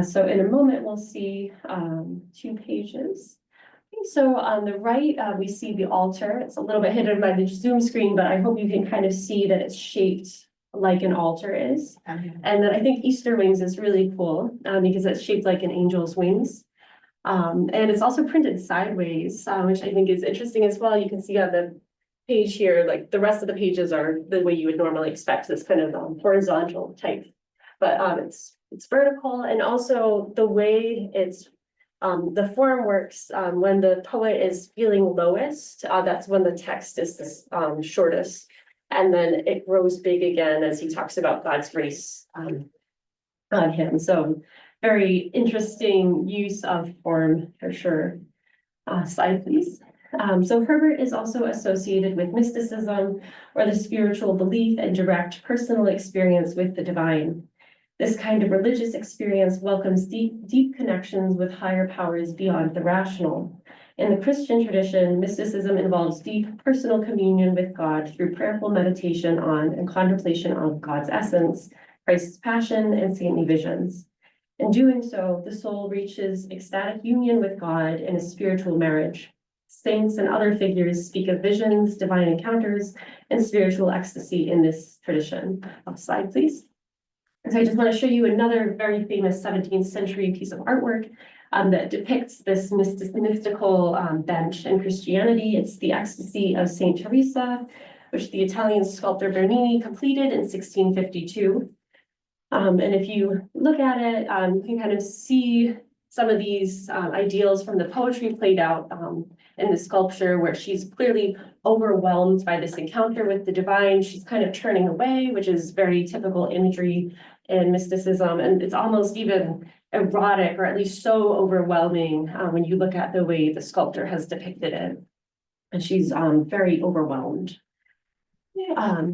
So in a moment, we'll see 2 pages. So on the right, we see the altar. It's a little bit hidden by the Zoom screen, but I hope you can kind of see that it's shaped like an altar is. And then I think Easter wings is really cool because it's shaped like an angel's wings. And it's also printed sideways, which I think is interesting as well. You can see on the page here, like the rest of the pages are the way you would normally expect this kind of horizontal type. But it's vertical, and also the way it's the form works when the poet is feeling lowest, that's when the text is shortest. And then it grows big again as he talks about God's grace on him. So very interesting use of form for sure. Slide, please. So Herbert is also associated with mysticism, or the spiritual belief and direct personal experience with the divine. This kind of religious experience welcomes deep connections with higher powers beyond the rational. In the Christian tradition, mysticism involves deep personal communion with God through prayerful meditation on and contemplation of God's essence, Christ's passion, and saintly visions. In doing so, the soul reaches ecstatic union with God in a spiritual marriage. Saints and other figures speak of visions, divine encounters, and spiritual ecstasy in this tradition. Slide, please. So I just want to show you another very famous 17th century piece of artwork that depicts this mystical bent in Christianity. It's the Ecstasy of Saint Teresa, which the Italian sculptor Bernini completed in 1652. And if you look at it, you can kind of see some of these ideals from the poetry played out in the sculpture, where she's clearly overwhelmed by this encounter with the divine. She's kind of turning away, which is very typical imagery in mysticism. And it's almost even erotic, or at least so overwhelming, when you look at the way the sculptor has depicted it. And she's very overwhelmed.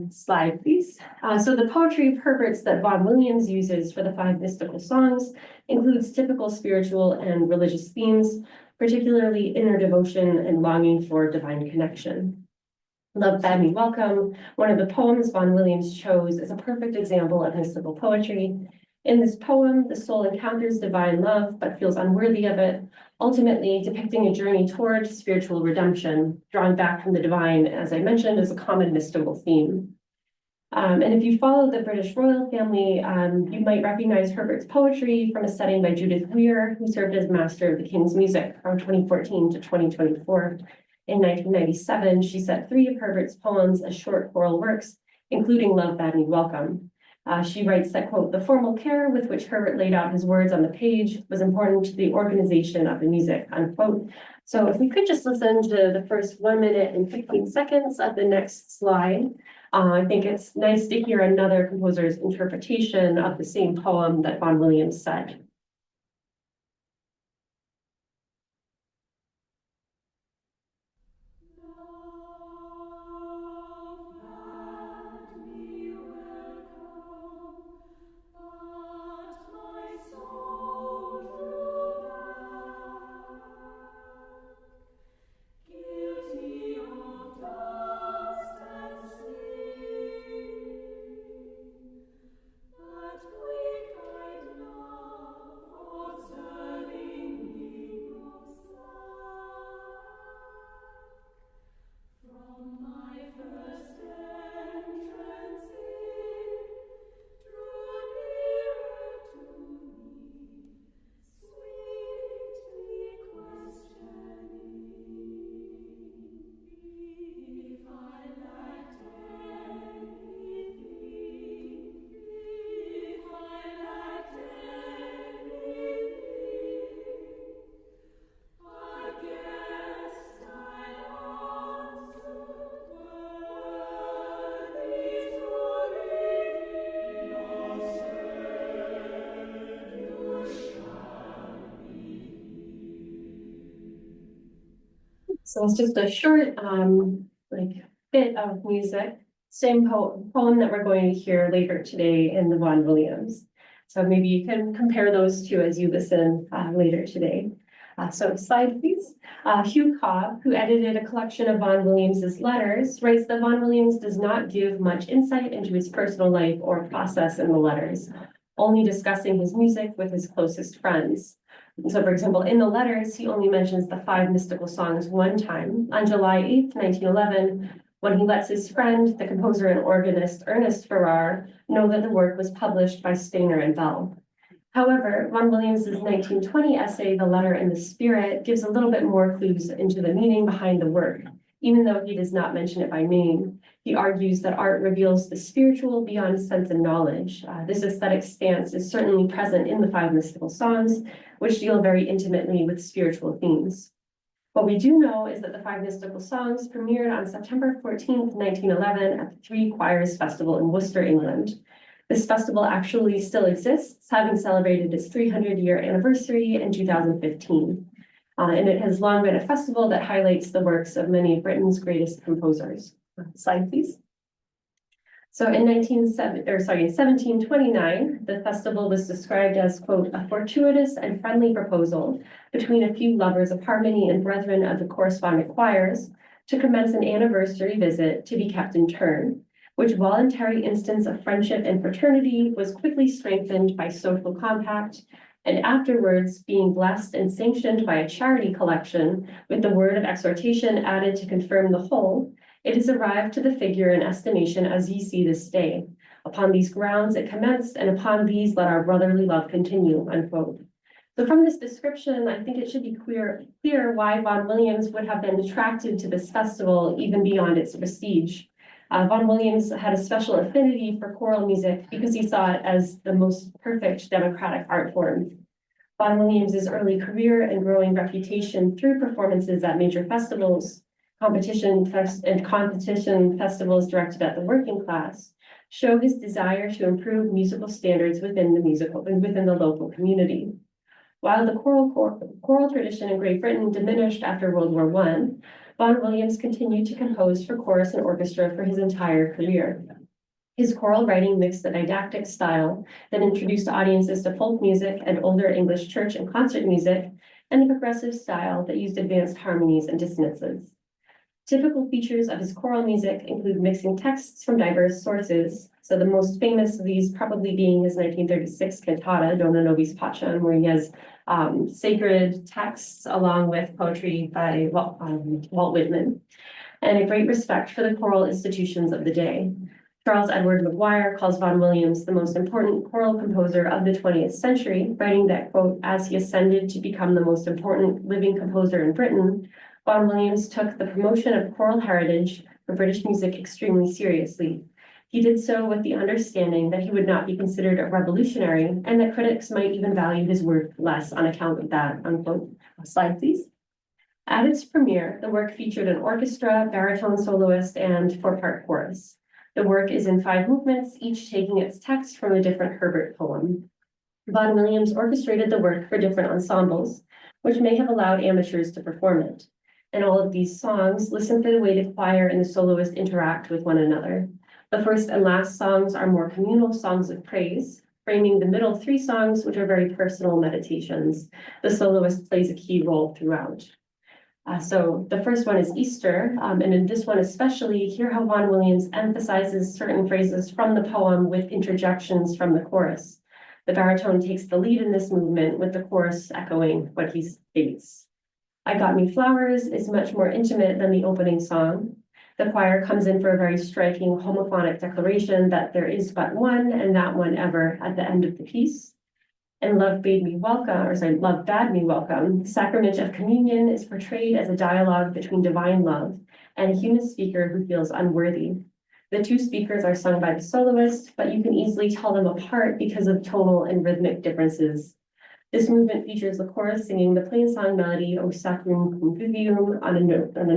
Slide, please. So the poetry of Herbert's that Vaughan Williams uses for the 5 mystical songs includes typical spiritual and religious themes, particularly inner devotion and longing for divine connection. Love Bade Me Welcome, one of the poems Vaughan Williams chose, is a perfect example of mystical poetry. In this poem, the soul encounters divine love but feels unworthy of it, ultimately depicting a journey toward spiritual redemption, drawn back from the divine, as I mentioned, as a common mystical theme. And if you follow the British royal family, you might recognize Herbert's poetry from a setting by Judith Weir, who served as Master of the King's Music from 2014 to 2024. In 1997, she set 3 of Herbert's poems as short choral works, including Love Bade Me Welcome. She writes that, quote, the formal care with which Herbert laid out his words on the page was important to the organization of the music, unquote. So if we could just listen to the first 1 minute and 15 seconds of the next slide. I think it's nice to hear another composer's interpretation of the same poem that Vaughan Williams said. So it's just a short, bit of music, same poem that we're going to hear later today in the Vaughan Williams. So maybe you can compare those two as you listen later today. So slide, please. Hugh Cobb, who edited a collection of Vaughan Williams's letters, writes that Vaughan Williams does not give much insight into his personal life or process in the letters, only discussing his music with his closest friends. So, for example, in the letters, he only mentions the 5 mystical songs one time, on July 8th, 1911, when he lets his friend, the composer and organist Ernest Farrar, know that the work was published by Stainer and Bell. However, Vaughan Williams's 1920 essay, The Letter and the Spirit, gives a little bit more clues into the meaning behind the work, even though he does not mention it by name. He argues that art reveals the spiritual beyond sense and knowledge. This aesthetic stance is certainly present in the 5 mystical songs, which deal very intimately with spiritual themes. What we do know is that the 5 mystical songs premiered on September 14th, 1911 at the Three Choirs Festival in Worcester, England. This festival actually still exists, having celebrated its 300-year anniversary in 2015. And it has long been a festival that highlights the works of many of Britain's greatest composers. Slide, please. So in 1729, the festival was described as, quote, a fortuitous and friendly proposal between a few lovers of harmony and brethren of the correspondent choirs to commence an anniversary visit to be kept in turn, which voluntary instance of friendship and fraternity was quickly strengthened by social compact, and afterwards being blessed and sanctioned by a charity collection with the word of exhortation added to confirm the whole, it is arrived to the figure and estimation as ye see this day. Upon these grounds it commenced, and upon these let our brotherly love continue, unquote. So from this description, I think it should be clear why Vaughan Williams would have been attracted to this festival even beyond its prestige. Vaughan Williams had a special affinity for choral music because he saw it as the most perfect democratic art form. Vaughan Williams's early career and growing reputation through performances at major festivals, competition festivals directed at the working class, show his desire to improve musical standards within the local community. While the choral tradition in Great Britain diminished after World War I, Vaughan Williams continued to compose for chorus and orchestra for his entire career. His choral writing mixed a didactic style that introduced audiences to folk music and older English church and concert music, and a progressive style that used advanced harmonies and dissonances. Typical features of his choral music include mixing texts from diverse sources, so the most famous of these probably being his 1936 cantata, Dona Nobis Pacem, where he has sacred texts along with poetry by Walt Whitman, and a great respect for the choral institutions of the day. Charles Edward Maguire calls Vaughan Williams the most important choral composer of the 20th century, writing that, quote, as he ascended to become the most important living composer in Britain, Vaughan Williams took the promotion of choral heritage for British music extremely seriously. He did so with the understanding that he would not be considered a revolutionary and that critics might even value his work less on account of that, unquote. Slide, please. At its premiere, the work featured an orchestra, baritone soloist, and four-part chorus. The work is in 5 movements, each taking its text from a different Herbert poem. Vaughan Williams orchestrated the work for different ensembles, which may have allowed amateurs to perform it. In all of these songs, listen for the way the choir and the soloist interact with one another. The first and last songs are more communal songs of praise, framing the middle 3 songs, which are very personal meditations. The soloist plays a key role throughout. So the first one is Easter, and in this one especially, hear how Vaughan Williams emphasizes certain phrases from the poem with interjections from the chorus. The baritone takes the lead in this movement, with the chorus echoing what he states. I Got Me Flowers is much more intimate than the opening song. The choir comes in for a very striking homophonic declaration that there is but one and that one ever at the end of the piece. And Love Bade Me Welcome, Love Bade Me Welcome, the sacrament of communion is portrayed as a dialogue between divine love and a human speaker who feels unworthy. The 2 speakers are sung by the soloist, but you can easily tell them apart because of tonal and rhythmic differences. This movement features the chorus singing the plain song melody, O Sacrum Convivium, on a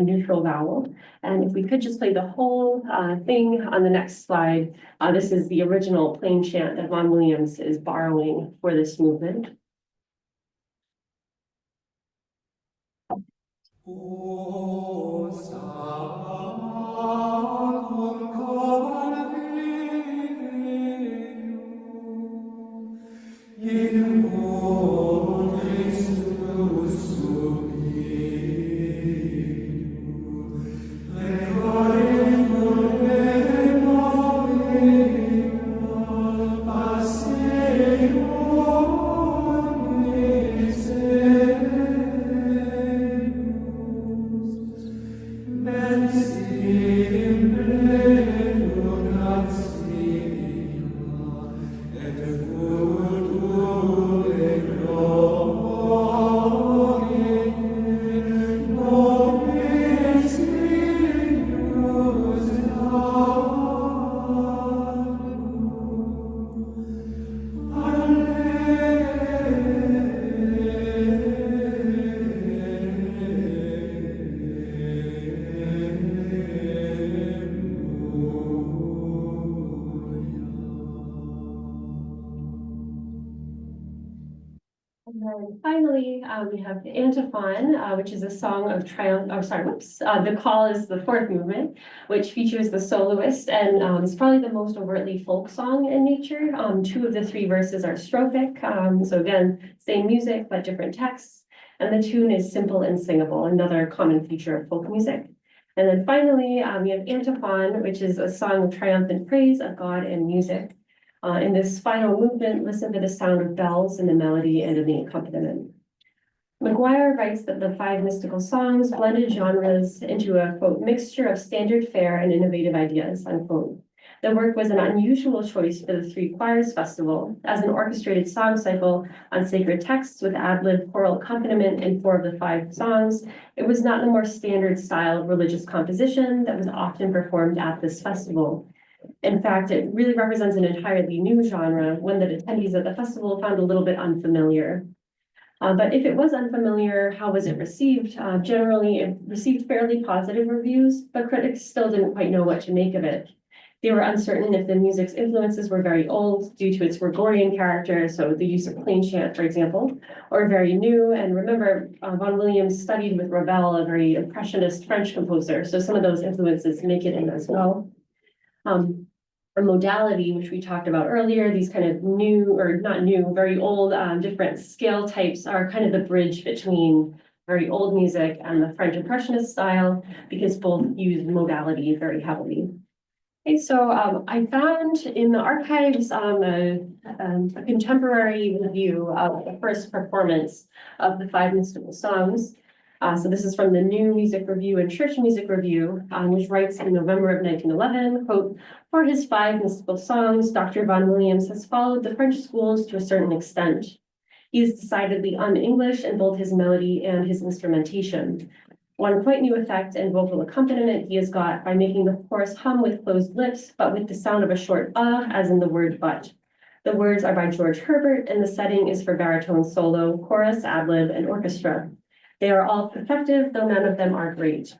neutral vowel. And if we could just play the whole thing on the next slide, this is the original plain chant that Vaughan Williams is borrowing for this movement. O Sacrum Convivium, in Christus sublimum, recorrendo memoria, passionis eius, mens in pleno gratia, et future gloriae, nobis Deus And then finally, we have the antiphon, which is a song of triumph. The call is the 4th movement, which features the soloist and is probably the most overtly folk song in nature. 2 of the 3 verses are strophic. So again, same music, but different texts. And the tune is simple and singable, another common feature of folk music. And then finally, we have antiphon, which is a song of triumphant praise of God and music. In this final movement, listen to the sound of bells in the melody and in the accompaniment. Maguire writes that the 5 mystical songs blended genres into a, quote, mixture of standard fare and innovative ideas, unquote. The work was an unusual choice for the 3 Choirs Festival as an orchestrated song cycle on sacred texts with ad-lib choral accompaniment in 4 of the 5 songs. It was not the more standard style of religious composition that was often performed at this festival. In fact, it really represents an entirely new genre, one that attendees at the festival found a little bit unfamiliar. But if it was unfamiliar, how was it received? Generally, it received fairly positive reviews, but critics still didn't quite know what to make of it. They were uncertain if the music's influences were very old due to its Gregorian character, so the use of plain chant, for example, or very new. And remember, Vaughan Williams studied with Ravel, a very impressionist French composer, so some of those influences make it in as well. For modality, which we talked about earlier, these kind of new, or not new, very old, different scale types are kind of the bridge between very old music and the French Impressionist style, because both use modality very heavily. Okay, so I found in the archives a contemporary review of the first performance of the Five Mystical Songs. So this is from the New Music Review and Church Music Review, which writes in November of 1911, quote, "For his five mystical songs, Dr. Vaughan Williams has followed the French schools to a certain extent. He is decidedly un-English in both his melody and his instrumentation. One quite new effect and vocal accompaniment he has got by making the chorus hum with closed lips, but with the sound of a short as in the word but. The words are by George Herbert, and the setting is for baritone solo, chorus, ad-lib, and orchestra. They are all perfective, though none of them are great.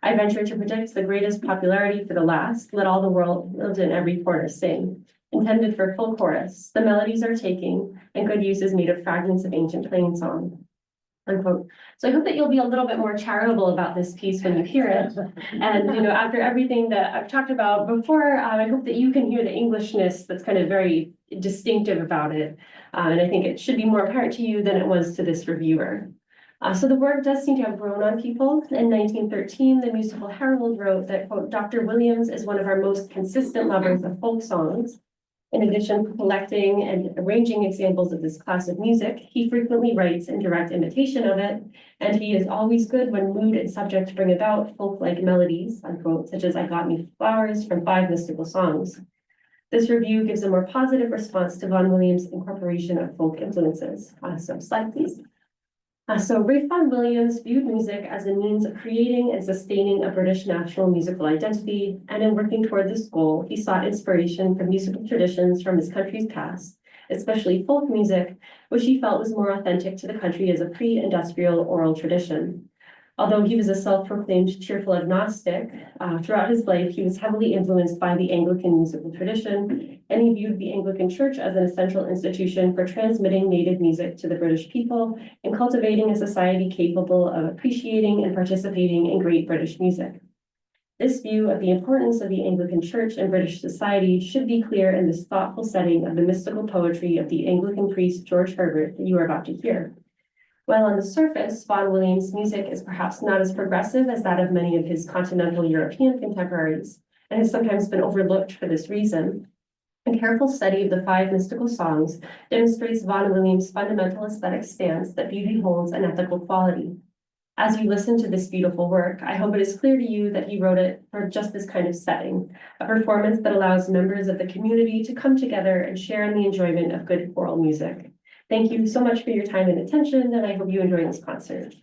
I venture to predict the greatest popularity for the last, Let All the World Live in Every Corner Sing, intended for full chorus. The melodies are taking, and good use is made of fragments of ancient plain song." Unquote. So I hope that you'll be a little bit more charitable about this piece when you hear it. And, you know, after everything that I've talked about before, I hope that you can hear the Englishness that's kind of very distinctive about it. And I think it should be more apparent to you than it was to this reviewer. So the work does seem to have grown on people. In 1913, the Musical Herald wrote that, quote, "Dr. Williams is one of our most consistent lovers of folk songs. In addition to collecting and arranging examples of this class of music, he frequently writes in direct imitation of it, and he is always good when mood and subject bring about folk-like melodies," unquote, such as "I Got Me Flowers" from Five Mystical Songs. This review gives a more positive response to Vaughan Williams' incorporation of folk influences. So slide, please. So Ralph Vaughan Williams viewed music as a means of creating and sustaining a British national musical identity, and in working toward this goal, he sought inspiration from musical traditions from his country's past, especially folk music, which he felt was more authentic to the country as a pre-industrial oral tradition. Although he was a self-proclaimed cheerful agnostic, throughout his life, he was heavily influenced by the Anglican musical tradition, and he viewed the Anglican Church as an essential institution for transmitting native music to the British people and cultivating a society capable of appreciating and participating in great British music. This view of the importance of the Anglican Church in British society should be clear in this thoughtful setting of the mystical poetry of the Anglican priest George Herbert that you are about to hear. While on the surface, Vaughan Williams' music is perhaps not as progressive as that of many of his continental European contemporaries, and has sometimes been overlooked for this reason, a careful study of the Five Mystical Songs demonstrates Vaughan Williams' fundamental aesthetic stance that beauty holds an ethical quality. As you listen to this beautiful work, I hope it is clear to you that he wrote it for just this kind of setting, a performance that allows members of the community to come together and share in the enjoyment of good choral music. Thank you so much for your time and attention, and I hope you enjoy this concert.